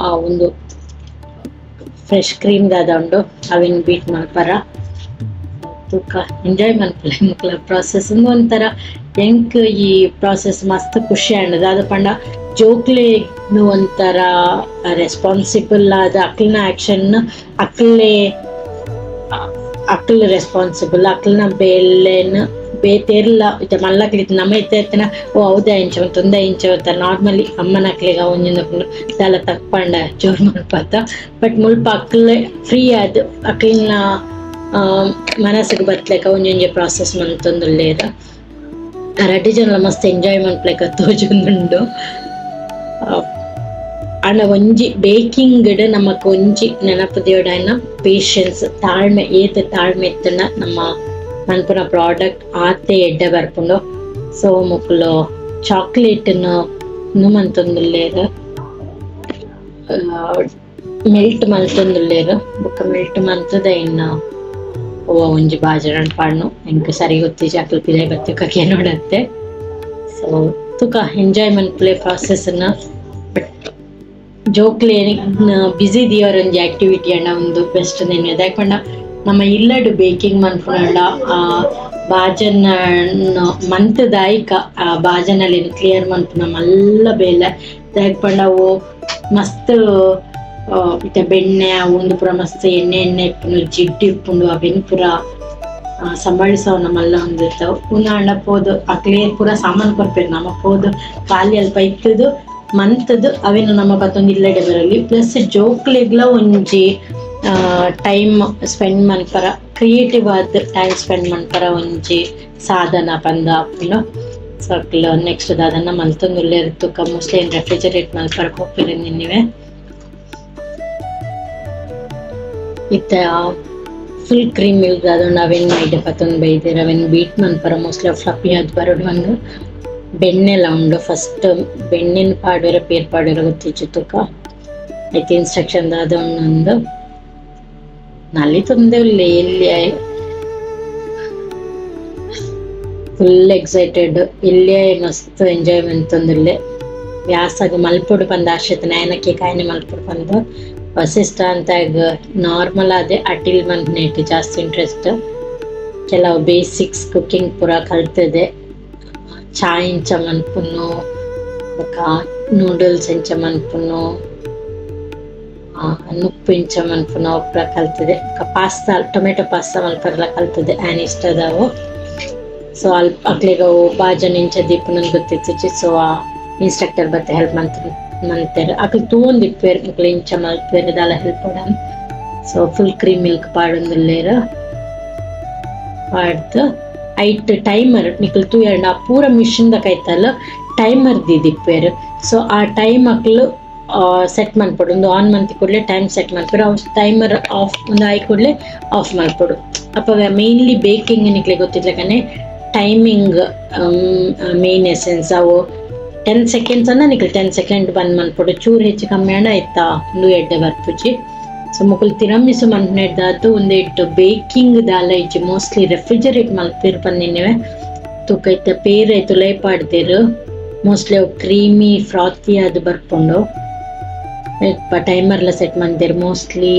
ಆ ಒಂದು ಫ್ರೆಶ್ ಕ್ರೀಮ್ ದಾದ ಉಂಡು ಅವೇನ್ ಬೀಟ್ ಮಲ್ಪರ ತೂಕ ಎಂಜಾಯ್ ಮಲ್ಪಲೆ ಮುಕ್ಲ ಪ್ರಾಸೆಸ್ ಒಂಥರ ಎಂಕ್ ಈ ಪ್ರಾಸೆಸ್ ಮಸ್ತ್ ಖುಷಿ ಆಂಡದ ಅದು ಪಂಡ ಜೋಕ್ಲೆನು ಒಂಥರ ರೆಸ್ಪಾನ್ಸಿಬಲ್ ಆದ ಅಕ್ಲಿನ ಆಕ್ಷನ್ ಅಕ್ಲ್ ರೆಸ್ಪಾನ್ಸಿಬಲ್ ಅಕ್ಲಿನ ಬೇಲೆನ್ ಬೇತೆರ್ಲ ಇತ್ತ ಮಲ್ಲಕ್ಲಿತ್ ನಮ್ಮ ಇತ್ತ ಓ ಹೌದಾ ಇಂಚ ತೊಂದ ಇಂಚ ನಾರ್ಮಲಿ ಅಮ್ಮನ ಅಕ್ಲಿಗ ಒಂಜಿಂದ ಸಾಲ ತಕ್ಪಂಡ ಜೋರ್ ಮಲ್ಪತ್ತ ಬಟ್ ಮುಲ್ಪ ಅಕ್ಲೆ ಫ್ರೀ ಆದ್ ಅಕ್ಲಿನ ಮನಸ್ಸಿಗೆ ಬತ್ಲೆಕ ಒಂಜೊಂಜಿ ಪ್ರಾಸೆಸ್ ಮಂತೊಂದುಲ್ಲೇರ ರಡ್ಡಿ ಜನ ಮಸ್ತ್ ಎಂಜಾಯ್ ಮನ್ಪ್ಲೆಕ ತೋಜೊಂದುಂಡು ಆಂಡ ಒಂಜಿ ಬೇಕಿಂಗ್ ನಮಕ್ ಒಂಜಿ ನೆನಪುದಿಯೋಡಾಯ್ನ ಪೇಷನ್ಸ್ ತಾಳ್ಮೆ ಏತ್ ತಾಳ್ಮೆ ಇತ್ತನ ನಮ್ಮ ಮನ್ಪುನ ಪ್ರಾಡಕ್ಟ್ ಆತೆ ಎಡ್ಡೆ ಬರ್ಪುಂಡು ಸೊ ಮುಕ್ಲು ಚಾಕ್ಲೇಟ್ನು ಮಂತೊಂದುಲ್ಲೇರು ಮೆಲ್ಟ್ ಮಲ್ತೊಂದುಲ್ಲೇರು ಬೊಕ್ಕ ಮೆಲ್ಟ್ ಮಂತದ ಇನ್ನು ಓ ಒಂಜಿ ಬಾಜರನ್ ಪಾಡ್ನು ಎಂಕ್ ಸರಿ ಗೊತ್ತಿ ಚಾಕ್ಲೇಟ್ ಪಿಲೆ ಬತ್ತಕ್ಕೆ ನೋಡತ್ತೆ ಸೊ ತುಕ ಎಂಜಾಯ್ ಮನ್ಪ್ಲೆ ಪ್ರಾಸೆಸ್ನ ಜೋಕ್ಲೆ ಬಿಸಿ ದಿಯೋರ್ ಒಂಜಿ ಆಕ್ಟಿವಿಟಿ ಅಣ್ಣ ಒಂದು ಬೆಸ್ಟ್ ನೆನೆ ಯಾಕಂಡ ನಮ್ಮ ಇಲ್ಲಡು ಬೇಕಿಂಗ್ ಮನ್ಪುನಂಡ ಬಾಜನ ಮಂತದಾಯಿಕ ಬಾಜನಲ್ಲಿ ಕ್ಲಿಯರ್ ಮನ್ಪುನ ಮಲ್ಲ ಬೇಲೆ ಪಂಡ ಅವು ಮಸ್ತ್ ಇತ್ತ ಬೆಣ್ಣೆ ಒಂದು ಪುರ ಮಸ್ತ್ ಎಣ್ಣೆ ಇಪ್ಪುಂಡು ಜಿಡ್ಡು ಇಪ್ಪುಂಡು ಅವೆನ್ ಪುರ ಸಂಭಾಳಿಸೋನ ಮಲ್ಲ ಒಂದಿರ್ತಾವ ಉಂದಾಂಡ ಪೋದು ಆ ಕ್ಲಿಯರ್ ಪೂರ ಸಾಮಾನು ಕೊರ್ಪೇರು ನಮ್ಮ ಪೋದು ಖಾಲಿ ಅಲ್ಪ ಇತ್ತದು ಮಂತದ್ದು ಅವೇನು ನಮ್ಮ ಬತ್ತೊಂದು ಇಲ್ಲಡೆ ಬರಲಿ ಪ್ಲಸ್ ಜೋಕ್ಲೆಗ್ಲ ಒಂಜಿ ಟೈಮ್ ಸ್ಪೆಂಡ್ ಮನ್ಪರ ಕ್ರಿಯೇಟಿವ್ ಆದ ಟೈಮ್ ಸ್ಪೆಂಡ್ ಮಾಡ್ತಾರ ಒಂಜಿ ಸಾಧನ ಪಂದ ಆಪುಂಡು. ಸೊ ಅಕ್ಲು ನೆಕ್ಸ್ಟ್ ದಾದನ ಮಲ್ತೊಂದುಲ್ಲೆ ಇರ್ತುಕ ಮೋಸ್ಟ್ಲಿ ಏನು ರೆಫ್ರಿಜರೇಟ್ ಮಲ್ಪರ ಹೋಗ್ತಿರಿ ನಿನ್ನಿವೆ ಇತ್ತ ಫುಲ್ ಕ್ರೀಮ್ ಮಿಲ್ಕ್ ಅದೊಂದು ಅವೆನ್ ಮೈಡೆ ಪತ್ತೊಂದು ಬೈದಿರ ಅವೆನ್ ಬೀಟ್ ಮನ್ಪರ ಮೋಸ್ಟ್ಲಿ ಫ್ಲಪ್ಪಿ ಅದು ಬರೋಡು ಒಂದು ಬೆಣ್ಣೆಲ್ಲ ಉಂಡು. ಫಸ್ಟ್ ಬೆಣ್ಣಿನ ಪಾಡ್ವೆರ ಪೇರ್ ಪಾಡ್ವೆರ ಗೊತ್ತಿಚ್ಚುತ್ತುಕ ಐತೆ ಇನ್ಸ್ಟ್ರಕ್ಷನ್ ದಾದ ಒಂದು ನಲ್ಲಿ ತೊಂದೆ ಇಲ್ಲ ಎಲ್ಲಿ ಫುಲ್ ಎಕ್ಸೈಟೆಡ್ ಇಲ್ಲೇ ಮಸ್ತ್ ಎಂಜಾಯ್ಮೆಂಟ್ ತೊಂದಿಲ್ಲೆ ವ್ಯಾಸಾಗ ಮಲ್ಪೊಡು ಬಂದ ಆಶ್ರಿತ ನಯನಕ್ಕೆ ಕಾಯಿನೆ ಮಲ್ಪೊಡು ಬಂದು ವಸಿಷ್ಠ ಅಂತ ನಾರ್ಮಲ್ ಅದೇ ಅಟಿಲ್ ಬಂದ್ ಜಾಸ್ತಿ ಇಂಟ್ರೆಸ್ಟ್. ಕೆಲವು ಬೇಸಿಕ್ಸ್ ಕುಕ್ಕಿಂಗ್ ಪೂರ ಕಲ್ತಿದೆ. ಚಾ ಇಂಚ ಮನ್ಪುನು ನೂಡಲ್ಸ್ ಇಂಚ ಮನ್ಪುನು ನುಪ್ಪು ಇಂಚ ಮನ್ಪುನು ಅವು ಪೂರ ಕಲ್ತಿದೆ. ಪಾಸ್ತಾ ಟೊಮೆಟೊ ಪಾಸ್ತಾ ಮಲ್ಪರೆಲ್ಲ ಕಲ್ತಿದೆ ಆ್ಯನ್ ಇಷ್ಟ ಅದಾವು. ಸೊ ಅಕ್ಲಿಗೆ ಅವು ಬಾಜನ್ ಇಂಚ ದೀಪನ ಗೊತ್ತಿತ್ತು. ಸೊ ಆ ಇನ್ಸ್ಟ್ರಕ್ಟರ್ ಬತ್ತೆ ಹೆಲ್ಪ್ ಮಲ್ತಾರೆ ಅಕ್ಲಿ ತೂಂದು ಇಪ್ಪೇರು ಮಕ್ಳು ಇಂಚ ಮಲ್ಪೇರು ಇದೆಲ್ಲ ಹೆಲ್ಪ್ ಕೊಡ. ಸೊ ಫುಲ್ ಕ್ರೀಮ್ ಮಿಲ್ಕ್ ಪಾಡೊಂದುಲ್ಲೇರು ಪಾಡ್ದು ಐಟ್ ಟೈಮರ್ ನಿಕ್ಲು ತೂಯಂಡ ಆ ಪೂರ ಮಿಷಿನ್ದ ಕೈತಲ್ಲ ಟೈಮರ್ ದಿಪ್ಪೇರು. ಸೊ ಆ ಟೈಮ್ ಮಕ್ಳು ಸೆಟ್ ಮಲ್ಪೊಡು ಒಂದು ಆನ್ ಮಂತ್ ಕೂಡಲೇ ಟೈಮ್ ಸೆಟ್ ಮಲ್ಪರು ಅವು ಟೈಮರ್ ಆಫ್ ಒಂದು ಆಯ್ ಕೂಡಲೇ ಆಫ್ ಮಲ್ಪೊಡು. ಅಪ್ಪಾಗ ಮೇನ್ಲಿ ಬೇಕಿಂಗ್ ನಿಕ್ಲೆ ಗೊತ್ತಿದ್ಲಕನೆ ಟೈಮಿಂಗ್ ಮೇನ್ ಎಸೆನ್ಸ್ ಅವು 10 seconds ಅನ್ನ ನಿಕ್ಲು 10 ಸೆಕೆಂಡ್ ಬಂದ್ ಮನ್ಪೊಡು. ಚೂರು ಹೆಚ್ಚು ಕಮ್ಮಿ ಹಣ ಆಯ್ತಾ ಒಂದು ಎಡ್ಡೆ ಬರ್ಪುಜಿ. ಸೊ ಮುಕುಲ್ ತಿರಮಿಸು ಮನ್ಪುನೆಡ್ದಾತು ಒಂದು ಇಟ್ಟು ಬೇಕಿಂಗ್ ದಾಲ ಇಜ್ಜಿ ಮೋಸ್ಟ್ಲಿ ರೆಫ್ರಿಜರೇಟ್ ಮಲ್ಪೇರು ಬಂದಿನಿವೆ ತೂಕ ಇತ್ತ ಪೇರ್ ಆಯ್ತು ಲೈ ಪಾಡ್ದೇರು ಮೋಸ್ಟ್ಲಿ ಅವು ಕ್ರೀಮಿ ಫ್ರಾತಿ ಅದು ಬರ್ಕೊಂಡು ಟೈಮರ್ಲ ಸೆಟ್ ಮಾಡಿದ್ರು ಮೋಸ್ಟ್ಲಿ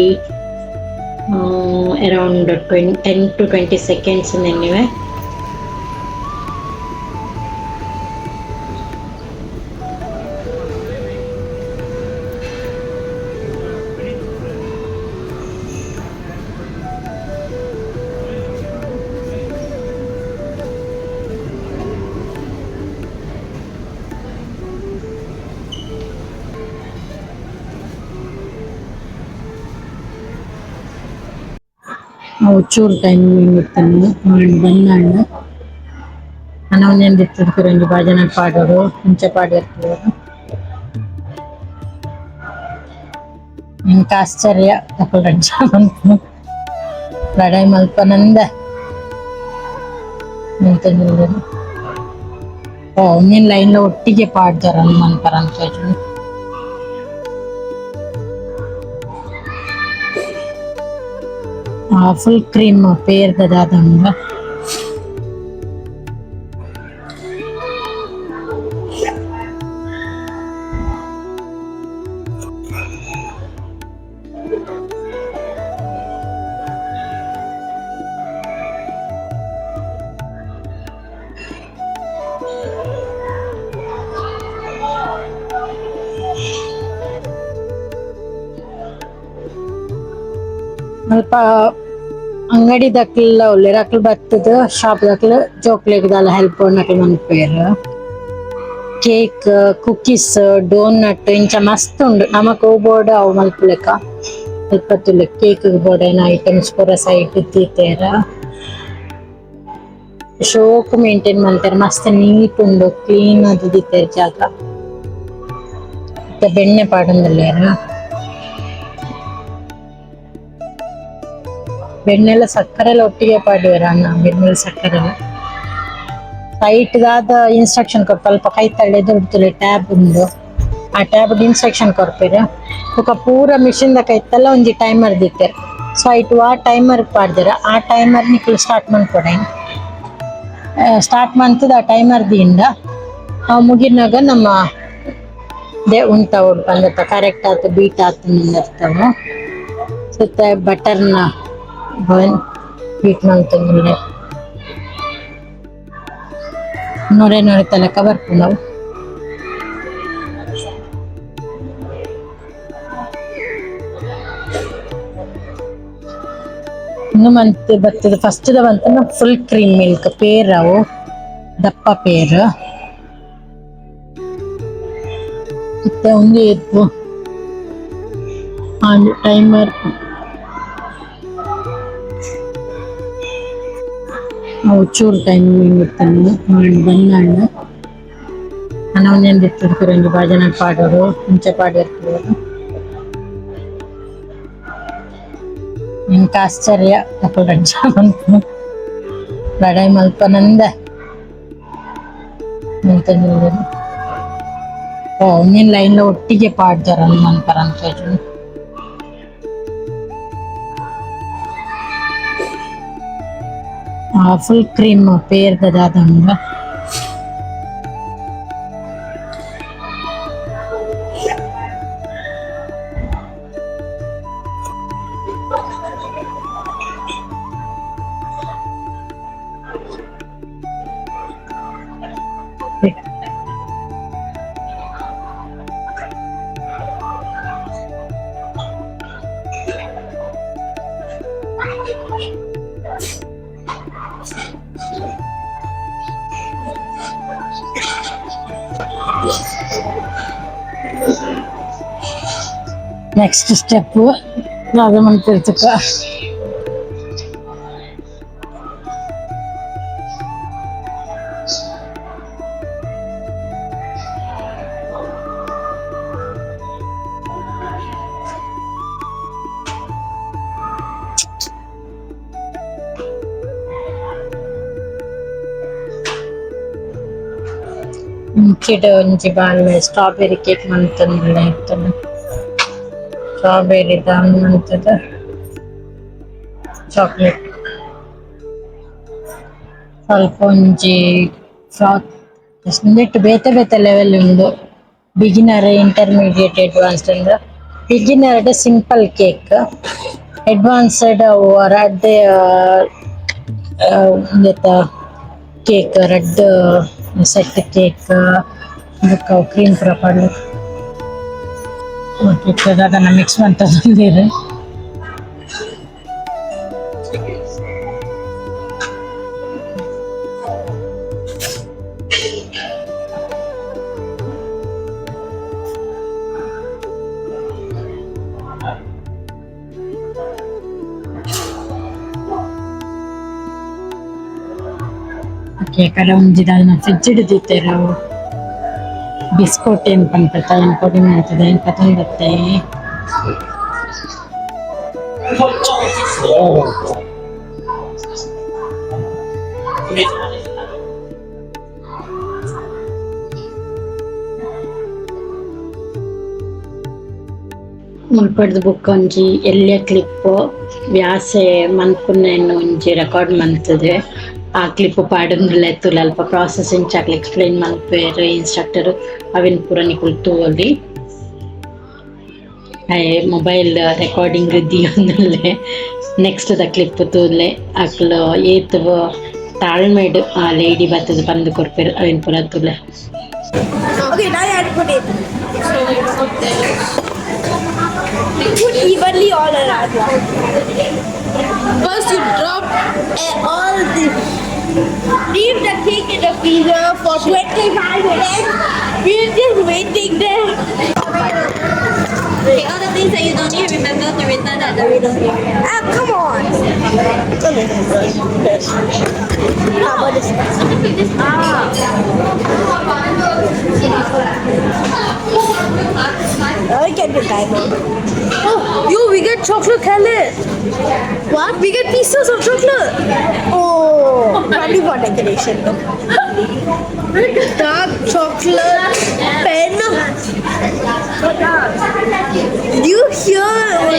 ಅರೌಂಡ್ 10 to 20 seconds ನೆನ್ನಿವೆ. ಚೂರು ಟೈಮ್ ಇರ್ತಾನೆ ಬಂದಾಂಡ ಅನ್ನ ಒಂದೇನು ಇರ್ತದೆ ಒಂದು ಬಾಜನ ಪಾಡೋರು ಮುಂಚೆ ಪಾಡಿರ್ತದೆ. ಇಂಕ ಆಶ್ಚರ್ಯ ತಕೊಳ್ ರಜ್ಜ ಬಂತು ಲಡಾಯಿ ಮಲ್ಪನಂದ ಒಂದಿನ ಲೈನ್ಲ ಒಟ್ಟಿಗೆ ಪಾಡ್ದಾರ ಮನ್ಪರ ಅಂತ ಫುಲ್ ಕ್ರೀಮ್ ಪೇರ್ಗದಾದಂಗ ಸ್ವಲ್ಪ ಅಂಗಡಿ ದಕ್ಲೆಲ್ಲ ಒಳ್ಳೆ ಅಕ್ಲು ಬರ್ತದ ಶಾಪ್ ದಕ್ಲು ಚೋಕ್ಲೇಟ್ದೆಲ್ಲ ಹೆಲ್ಪ್ ನಕ್ಲು ಮನ್ಪೇರು. ಕೇಕ್ ಕುಕ್ಕೀಸ್ ಡೋನಟ್ ಇಂಚ ಮಸ್ತ್ ಉಂಡು ನಮಕ್ ಬೋರ್ಡ್ ಅವು ಮಲ್ಪಲೆಕ್ಕ ಇಪ್ಪತ್ತುಲ್ಲೆ ಕೇಕ್ ಬೋರ್ಡ್ ಏನ ಐಟಮ್ಸ್ ಪೂರ ಸೈಟ್ ಇತ್ತೀತೇರ ಶೋಕ್ ಮೇಂಟೈನ್ ಮಾಡ್ತಾರೆ ಮಸ್ತ್ ನೀಟ್ ಉಂಡು ಕ್ಲೀನ್ ಅದು ದಿತ್ತೇರ್ ಜಾಗ. ಮತ್ತೆ ಬೆಣ್ಣೆ ಪಾಡಂದಲ್ಲೇರ ಬೆಣ್ಣೆಲ್ಲ ಸಕ್ಕರೆ ಎಲ್ಲ ಒಟ್ಟಿಗೆ ಪಾಡಿವರ ಅನ್ನ ಬೆಣ್ಣೆಲ್ಲ ಸಕ್ಕರೆ ಎಲ್ಲ ಸೈಟ್ದಾದ ಇನ್ಸ್ಟ್ರಕ್ಷನ್ ಕೊಟ್ಟು ಸ್ವಲ್ಪ ಕೈ ತಳ್ಳಿದ್ದು ಬಿಡ್ತಲೆ ಟ್ಯಾಬ್ ಉಂಡು ಆ ಟ್ಯಾಬ್ ಇನ್ಸ್ಟ್ರಕ್ಷನ್ ಕೊಡ್ಪೇರು ಬೊಕ ಪೂರ ಮಿಷಿನ್ದ ಕೈತಲ್ಲ ಒಂಜಿ ಟೈಮರ್ ದಿತ್ತೇರು. ಸೊ ಐಟು ಆ ಟೈಮರ್ ಪಾಡ್ದೇರ ಆ ಟೈಮರ್ ನಿಕ್ಲು ಸ್ಟಾರ್ಟ್ ಮಾಡ್ಕೊಡೆ ಸ್ಟಾರ್ಟ್ ಮಾಡ್ತದ ಆ ಟೈಮರ್ ದಿಂದ ಅವು ಮುಗಿನಾಗ ನಮ್ಮ ಉಂಟ ಉಂಟು ಬಂದತ್ತ ಕರೆಕ್ಟ್ ಆಯ್ತು ಬೀಟ್ ಆಯ್ತು ನಿಂದಿರ್ತಾವ ಸುತ್ತ ಬಟರ್ನ ಬೀಟ್ ಮಾಡ್ತಂದ್ರೆ ನೊರೆ ನೊರೆ ತಲಕ ಬರ್ತು ನಾವು ಇನ್ನು ಮಂತ್ ಬರ್ತದೆ ಫಸ್ಟ್ ಬಂತ ಫುಲ್ ಕ್ರೀಮ್ ಮಿಲ್ಕ್ ಪೇರವು ದಪ್ಪ ಪೇರು ಮತ್ತೆ ಒಂದೇ ಇತ್ತು ಟೈಮರ್ ನಾವು ಚೂರು ಟೈಮಿಂಗ್ ಇರ್ತಾನೆ ಮಾಡಿ ಬಂದಾಂಡ ನಾನು ಒಂದೇನು ಇರ್ತಿರ್ತಾರೆ ಭಜನೆ ಪಾಡೋರು ಮುಂಚೆ ಪಾಡಿರ್ತಿರೋರು ನಿಮ್ಗೆ ಆಶ್ಚರ್ಯ ಅಪ್ಪ ರಜ್ಜ ಬಂತು ಲಡಾಯಿ ಮಲ್ಪನಂದ ಓ ನೀನ್ ಲೈನ್ ಒಟ್ಟಿಗೆ ಪಾಡ್ತಾರಲ್ಲ ಮನ್ಪರ ಅಂತ ಫುಲ್ ಕ್ರೀಮ್ ಪೇರ್ದದಾದಂಗ ನೆಕ್ಸ್ಟ್ ಸ್ಟೆಪ್ ರಾಜಮಂತ್ರಿತಕ್ಕ ಮುಂಚಿಡ ಒಂಜಿ ಬಾಲ್ವೆ ಸ್ಟ್ರಾಬೆರಿ ಕೇಕ್ ಮಂತಂದಿಲ್ಲ ಇರ್ತದೆ ಸ್ಟ್ರಾಬೆರಿ ಮಂತದ ಚಾಕ್ಲೇಟ್ ಸ್ವಲ್ಪ ಒಂಜಿ ಫ್ರಾಕ್ ಒಂದಿಟ್ಟು ಬೇತೆ ಬೇತೆ ಲೆವೆಲ್ ಉಂಡು ಬಿಗಿನರ್ ಇಂಟರ್ಮೀಡಿಯೇಟ್ ಅಡ್ವಾನ್ಸ್ಡ್ ಅಂದ್ರೆ ಬಿಗಿನರ್ ಸಿಂಪಲ್ ಕೇಕ್ ಅಡ್ವಾನ್ಸ್ಡ್ ರಡ್ cake red set cake cream ಪೂರ ಪಾಡ್ದು ಅದನ್ನ ಮಿಕ್ಸ್ ಮಾಡ್ತಾರೆ ಕೇಕಡ ಒಂಜಿದಾದ ಫ್ರಿಜ್ ಹಿಡಿದಿತ್ತೇರು ಬಿಸ್ಕೋಟ್ ಏನು ಪಂಪತ ಏನು ಪೊಡಿ ಮಾಡ್ತದೆ ಏನು ಕತ್ತೊಂದತ್ತೆ ಮುಲ್ಪಡ್ದು ಬುಕ್ ಒಂಜಿ ಎಲ್ಲಿಯ ಕ್ಲಿಪ್ ವ್ಯಾಸೆ ಮನ್ಪುನ್ನೆನ್ನು ಒಂಜಿ ರೆಕಾರ್ಡ್ ಮಂತದೆ ಆ ಕ್ಲಿಪ್ ಪಾಡೊಂದುಲ್ಲ ಎತ್ತುಲ್ಲ ಅಲ್ಪ ಪ್ರಾಸೆಸ್ ಇಂಚಾಕ್ಲಿ ಎಕ್ಸ್ಪ್ಲೈನ್ ಮಲ್ಪೇರು ಇನ್ಸ್ಟ್ರಕ್ಟರ್ ಅವಿನ ಪೂರ ನಿಕುಲ್ ತೂವೊಲಿ ಮೊಬೈಲ್ ರೆಕಾರ್ಡಿಂಗ್ ದಿಯೊಂದುಲ್ಲೆ ನೆಕ್ಸ್ಟ್ ದ ಕ್ಲಿಪ್ ತೂಲೆ ಅಕ್ಲು ಏತ್ ತಾಳ್ಮೆಡ್ ಆ ಲೇಡಿ ಬತ್ತದ ಬಂದು ಕೊರ್ಪೇರು ಅವಿನ ಪೂರ ತೂಲೆ Okay, now you have to put it. Put evenly all around. First you drop all this. Leave the cake in the freezer for 25 minutes. We're just waiting there. Okay, all the things that you don't need, remember to return at the return area. Ah, come on. How about this? I get the diamond. Oh, yo, we get chocolate colours. What? We get pieces of chocolate. Oh, probably for decoration. Dark chocolate pen. Do you hear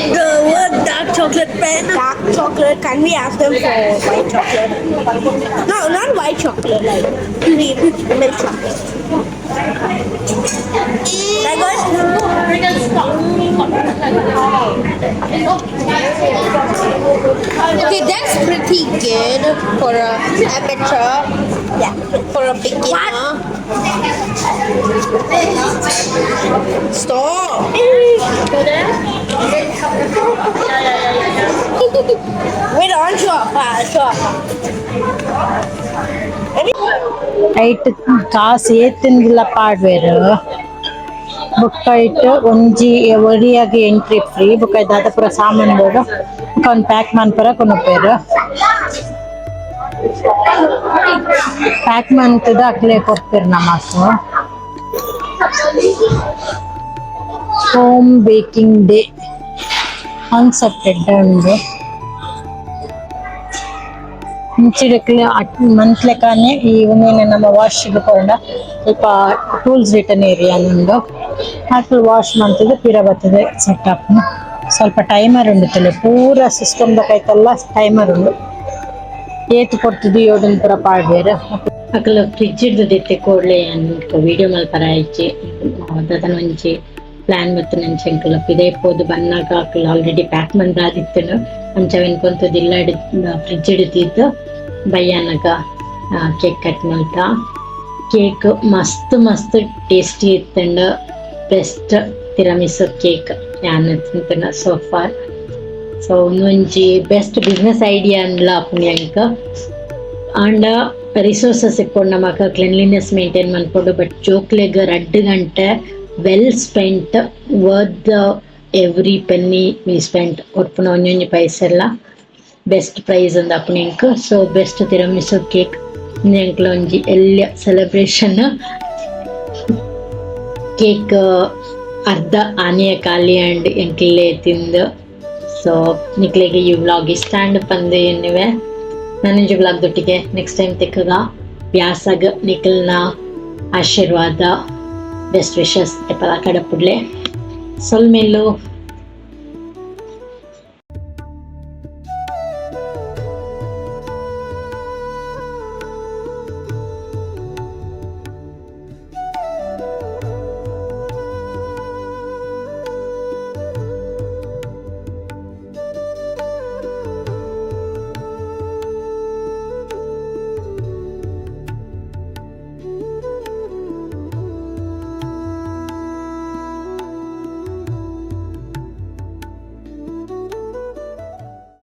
the word dark chocolate pen? Dark chocolate. Can we ask them for white chocolate? No, not white chocolate. Like cream, milk chocolate. Like what? Okay, that's pretty good for a amateur. Yeah, for a beginner. Stop. Wait on, sure. ಐಟ್ ಕಾಸು ಏತಿಂದಿಲ್ಲ ಪಾಡ್ವೇರು ಬುಕ್ಕ ಇಟ್ಟು ಒಂಜಿ ಒರಿಯಾಗಿ entry free ಬುಕ್ಕ ದಾದ ಪೂರ ಸಾಮಾನು ಬೋಡು ಬುಕ್ಕ ಒಂದು pack ಮನ್ಪರ ಕೊನೊಪ್ಪೇರು pack ಮಂತದ ಅಕ್ಲೆ ಕೊಡ್ತೀರಿ ನಮ್ಮಕ್ಕ ಹೋಮ್ ಬೇಕಿಂಗ್ ಡೇ ಕಾನ್ಸೆಪ್ಟೆಡ್ ಉಂಡು ಮುಂಚಿಡಕ್ಲೆ ಮಂತ್ ಲೆಕ್ಕನೆ ಈ ಒಮ್ಮೆ ನಮ್ಮ ವಾಶ್ಗೆ ಕೊಂಡ ಸ್ವಲ್ಪ ಟೂಲ್ಸ್ ರಿಟರ್ನ್ ಏರಿಯಾ ಉಂಡು ಹಾಕಿ ವಾಶ್ ಮಾಡ್ತಿದ್ದು ಪಿರ ಬರ್ತದೆ ಸೆಟಪ್ ಸ್ವಲ್ಪ ಟೈಮರ್ ಉಂಡು ತಲೆ ಪೂರ ಸಿಸ್ಟಮ್ ಕೈತೆಲ್ಲ ಟೈಮರ್ ಉಂಡು ಏತು ಕೊಡ್ತಿದ್ದು ಯೋಡನ್ ಪೂರ ಪಾಡ್ವೇರು ಅಕಲ ಫ್ರಿಜ್ ಇಡ್ದೈತೆ ಕೂಡಲೇ ಅನ್ಕ ವಿಡಿಯೋ ಮಲ್ಪರ ಆಯ್ಚಿ ಅದನ್ನ ಒಂಚಿ ಪ್ಲಾನ್ ಮತ್ತು ನಂಚೆ ಅಂಕಲ್ ಇದೇ ಪೋದು ಬನ್ನಾಗ ಅಕಲ್ ಆಲ್ರೆಡಿ ಪ್ಯಾಕ್ ಮಂದ ಆದಿತ್ತನು ಅಂಚವೆನ್ ಕೊಂತದಿಲ್ಲ ಫ್ರಿಜ್ ಇಡ್ತಿದ್ದು ಬಯ್ಯನಗ ಕೇಕ್ ಕಟ್ ಮಲ್ತ ಕೇಕ್ ಮಸ್ತ್ ಮಸ್ತ್ ಟೇಸ್ಟಿ ಇತ್ತಂಡು ಬೆಸ್ಟ್ ತಿರಮಿಸು ಕೇಕ್ ಯಾನು ತಿಂತನ ಸೋ ಫಾರ್ ಸೊ ಒಂದೊಂಜಿ ಬೆಸ್ಟ್ ಬಿಸ್ನೆಸ್ ಐಡಿಯಾ ಅನ್ಲ ಪುಣ್ಯಂಕ ಆಂಡ ರಿಸೋರ್ಸಸ್ ಇಪ್ಕೊಂಡು ನಮಕ ಕ್ಲೆನ್ಲಿನೆಸ್ ಮೇಂಟೈನ್ ಮಾಡ್ಕೊಂಡು ಬಟ್ ಜೋಕ್ಲೆಗ್ 2 ಗಂಟೆ well spent worth every penny we spent ಒಪ್ಪುನ ಒಂಜೊಂಜಿ ಪೈಸೆ ಎಲ್ಲ ಬೆಸ್ಟ್ ಪ್ರೈಸ್ ಅಂದ ಪುಣ್ಯಂಕ ಸೊ ಬೆಸ್ಟ್ ತಿರಮಿಸು ಕೇಕ್ ಎಂಕ್ಲ ಒಂಜಿ ಎಲ್ಲ ಸೆಲೆಬ್ರೇಷನ್ ಕೇಕ್ ಅರ್ಧ ಆನೆಯ ಖಾಲಿ ಆ್ಯಂಡ್ ಎಂಕ್ಲೆ ತಿಂದು ಸೊ ನಿಕ್ಲೆಗೆ ಈ ವ್ಲಾಗ್ ಇಷ್ಟ ಆ್ಯಂಡ್ ಪಂದೆ ಎನ್ನಿವೆ ನಾನೊಂಜಿ ವ್ಲಾಗ್ದೊಟ್ಟಿಗೆ ನೆಕ್ಸ್ಟ್ ಟೈಮ್ ತೆಕ್ಕಗ ವ್ಯಾಸಗ್ ನಿಖಿಲ್ನ ಆಶೀರ್ವಾದ ಬೆಸ್ಟ್ ವಿಶಸ್ ಎಪ್ಪಲ ಕಡಪುಡ್ಲೆ ಸೊಲ್ಮೇಲು